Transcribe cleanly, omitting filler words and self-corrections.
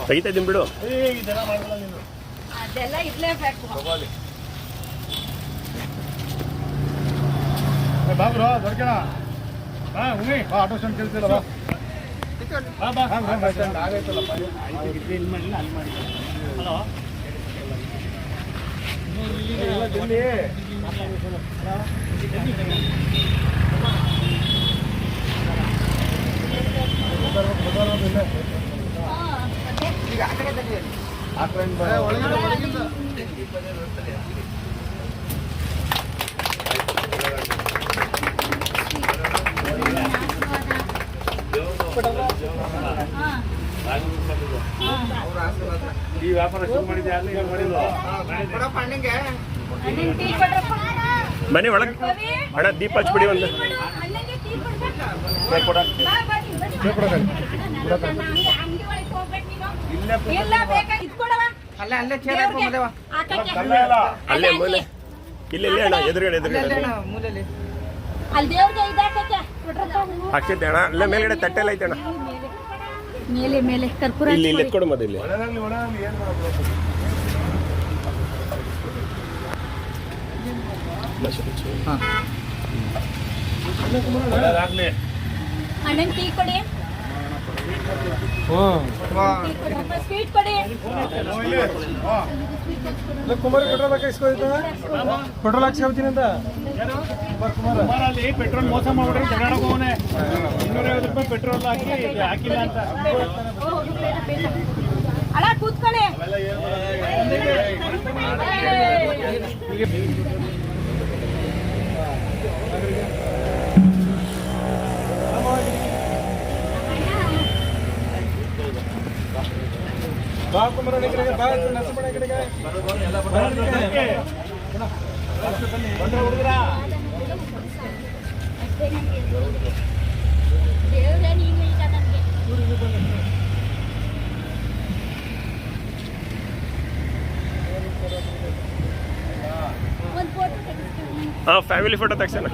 ತೆಗಿತಾ ಇದ್ದೀನಿ ಬಿಡು. ಅದೆಲ್ಲ ಇರ್ಲೇಬೇಕು. ಬಾ ಬ್ರೋ ದೊಡ್ಕಣ ಬಾ ಉಮಿ ಬಾ ಆಟೋ ಸ್ಟ್ಯಾಂಡ್ ಕೇಳ್ತಿಲ್ಲ ಬಾ ಬಾ ಬಾ ಆಗೈತಲ್ಲಪ್ಪ ಇಲ್ಲಿ ಮಾಡಿಲ್ಲ ಅಲ್ಲಿ ಮಾಡಿ. ಹಲೋ ಇಲ್ಲಿ ಈಗ ಆ ಕಡೆ ತಗ್ಗಿ ಆ ಕಡೆ ಒಳಗಿಂದ ಈ ವ್ಯಾಪಾರ ಶುರು ಮಾಡಿದ್ದೆ ಅಲ್ಲಿ ಮಾಡಿಲ್ಲ. ಬನ್ನಿ ಒಳಗೆ ಅಣ್ಣ ದೀಪ ಹಚ್ಬಿಡಿ ಒಂದು. ಅಲ್ಲೇ ಮೂಲೆ ಇಲ್ಲಿ ಅಣ್ಣ ಎದುರುಗಡೆ ಹಾಕ್ತೈತೆ ಅಣ್ಣ. ಅಲ್ಲೇ ಮೇಲ್ಗಡೆ ತಟ್ಟೆಲ್ಲ ಐತೆ ಅಣ್ಣ. ಮೇಲೆ ಮೇಲೆ ಕರ್ಪೂರ ಇಲ್ಲಿ ಇಲ್ಲಿ ಎತ್ಕೊಡು ಮತ್ತೆ ಇಲ್ಲಿ. ಅಣ್ಣನ್ ಟೀ ಕೊಡಿ. ಸ್ವೀಟ್ ಕೊಡಿ. ಕುಮಾರಿ ಪೆಟ್ರೋಲ್ ಹಾಕಿ ಇಸ್ಕೊಯ್ತಾನೆ ಪೆಟ್ರೋಲ್ ಹಾಕ್ಸಿ ಹೋಗ್ತೀನಿ ಅಂತ ಕುಮಾರಲ್ಲಿ ಪೆಟ್ರೋಲ್ ಮೋಸ ಮಾಡ್ಬಿಟ್ರೆ ಜಗಳಕ್ಕೆ ಹೋಗನೆ 250 ರೂಪಾಯಿ ಪೆಟ್ರೋಲ್ ಹಾಕಿ ಹಾಕಿಲ್ಲ ಅಂತ. ಅಣ್ಣ ಕೂತ್ಕೊಳ್ಳಿ. ಬಾ ಕುಮಾರ ಕಡೆಗೆ ಬಾ ನರಸಮಣ ಕಡೆಗೆ ಹುಡುಗರ ಹಾಂ ಫ್ಯಾಮಿಲಿ ಫೋಟೋ ತೆಗ್ಸೋಣ.